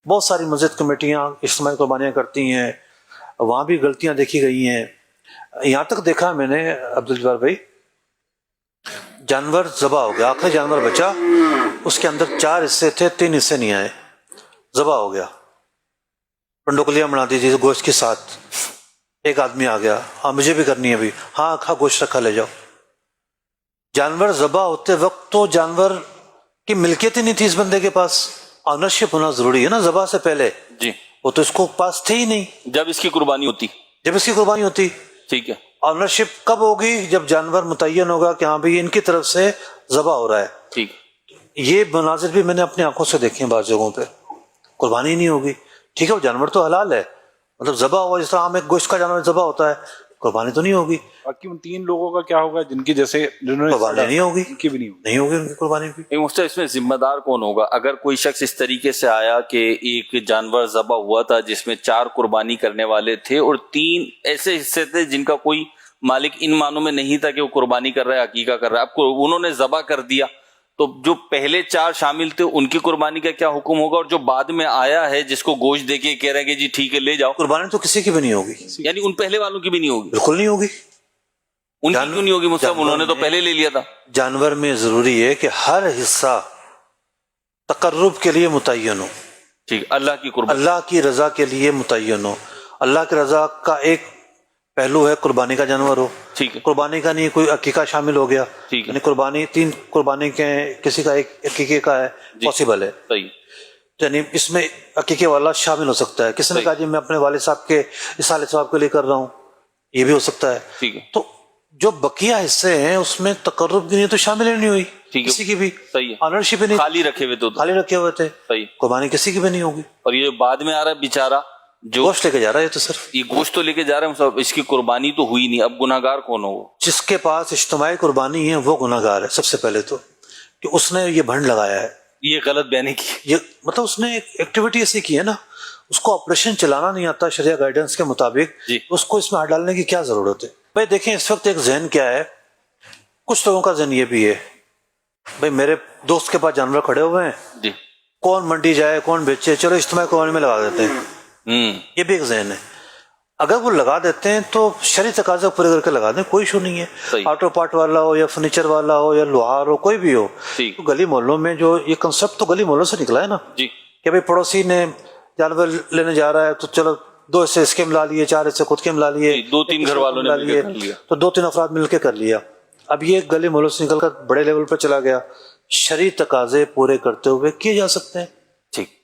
بہت ساری مسجد کمیٹیاں اجتماعی قربانیاں کرتی ہیں، وہاں بھی غلطیاں دیکھی گئی ہیں. یہاں تک دیکھا میں نے عبدالجبار بھائی، جانور ذبح ہو گیا، آخری جانور بچا، اس کے اندر 4 حصے تھے، 3 حصے نہیں آئے، ذبح ہو گیا، پنڈوکلیاں بنا دیجیے گوشت کے ساتھ. ایک آدمی آ گیا، ہاں مجھے بھی کرنی ہے ابھی، ہاں کھا گوشت رکھا لے جاؤ. جانور ذبح ہوتے وقت تو جانور کی ملکیت ہی نہیں تھی اس بندے کے پاس. آنرشپ ہونا ضروری ہے نا ذبح سے پہلے. جی. وہ تو اس کو پاس تھے ہی نہیں جب اس کی قربانی ہوتی. جب اس کی قربانی ہوتی. ٹھیک ہے. آنرشپ کب ہوگی؟ جب جانور متعین ہوگا کہ ہاں بھائی ان کی طرف سے ذبح ہو رہا ہے. ٹھیک. یہ مناظر بھی میں نے اپنی آنکھوں سے دیکھے ہیں بعض جگہوں پہ. قربانی نہیں ہوگی. ٹھیک ہے وہ جانور تو حلال ہے، مطلب ذبح ہوا جس طرح عام ایک گوشت کا جانور ذبح ہوتا ہے، قربانی تو نہیں ہوگی. باقی ان 3 لوگوں کا کیا ہوگا جن کی جیسے جنہوں نے قربانی نہیں ہوگی، ان کی بھی نہیں ہوگی. نہیں ہوگی ان کی قربانی بھی. مفتی اس میں ذمہ دار کون ہوگا؟ اگر کوئی شخص اس طریقے سے آیا کہ ایک جانور ذبح ہوا تھا جس میں 4 قربانی کرنے والے تھے اور 3 ایسے حصے تھے جن کا کوئی مالک ان معنوں میں نہیں تھا کہ وہ قربانی کر رہا ہے، عقیقہ کر رہا ہے، اب انہوں نے ذبح کر دیا، تو جو پہلے 4 شامل تھے ان کی قربانی کا کیا حکم ہوگا؟ اور جو بعد میں آیا ہے جس کو گوشت دے کے کہہ رہے ہیں کہ جی ٹھیک ہے لے جاؤ، قربانی تو کسی کی بھی نہیں ہوگی، یعنی ان پہلے والوں کی بھی نہیں ہوگی؟ بالکل نہیں ہوگی. ان کی کیوں نہیں ہوگی مصطفیٰ؟ انہوں نے تو پہلے لے لیا تھا. جانور میں ضروری ہے کہ ہر حصہ تقرب کے لیے متعین ہو، ٹھیک، اللہ کی قربانی، اللہ کی رضا کے لیے متعین ہو. اللہ کی رضا کا ایک پہلو ہے قربانی کا جانور ہو. ٹھیک ہے. قربانی کا نہیں کوئی عقیقہ شامل ہو گیا، ٹھیک ہے. یعنی قربانی 3 قربانی کے کسی کا ایک عقیقے کا ہے، پاسبل ہے. صحیح. یعنی اس میں عقیقے والا شامل ہو سکتا ہے. کسی نے کہا جی میں اپنے والد صاحب کے اصالہ ثواب کے لیے کر رہا ہوں، یہ بھی ہو سکتا ہے. ٹھیک ہے. تو جو بقیہ حصے ہیں اس میں تقرب کی نہیں تو شامل ہی نہیں ہوئی کسی کی بھی. صحیح ہے. آنرشپ ہی نہیں، خالی رکھے ہوئے تو خالی رکھے ہوئے تھے. صحیح. قربانی کسی کی بھی نہیں ہوگی. اور یہ بعد میں آ رہا ہے بیچارہ جو گوشت لے کے جا رہا ہے، تو صرف یہ گوشت تو لے کے جا رہے ہیں صاحب، اس کی قربانی تو ہوئی نہیں، اب گناہ گار کون ہو؟ وہ جس کے پاس اجتماعی قربانی ہے وہ گناہ گار ہے سب سے پہلے تو، کہ اس نے یہ بھنڈ لگایا ہے، یہ غلط بیانی کی. یہ مطلب اس نے ایک ایکٹیویٹی ایسی کی ہے نا، اس کو آپریشن چلانا نہیں آتا شریعہ گائیڈنس کے مطابق، جی. اس کو اس میں ہاتھ ڈالنے کی کیا ضرورت ہے؟ بھائی دیکھیں اس وقت ایک ذہن کیا ہے، کچھ لوگوں کا ذہن یہ بھی ہے بھائی میرے دوست کے پاس جانور کھڑے ہوئے ہیں، جی. کون منڈی جائے کون بیچے، چلو اجتماعی قربانی میں لگا دیتے ہیں. یہ بھی ایک ذہن ہے. اگر وہ لگا دیتے ہیں تو شرعی تقاضے پورے کر کے لگا دیں، کوئی ایشو نہیں ہے. صحیح. آٹو پارٹ والا ہو یا فرنیچر والا ہو یا لوہار ہو، کوئی بھی ہو. ٹھیک. تو گلی محلوں میں جو یہ کنسپٹ تو گلی محلوں سے نکلا ہے نا، جی. کہ بھائی پڑوسی نے جانور لینے جا رہا ہے تو چلو 2 حصے اس کے ملا لیے، 4 حصے خود کے ملا لیے، 2-3 گھر والوں نے مل کے کر لیا، تو 2-3 افراد مل کے کر لیا. اب یہ گلی محلوں سے نکل کر بڑے لیول پر چلا گیا. شرعی تقاضے پورے کرتے ہوئے کیے جا سکتے ہیں. ٹھیک.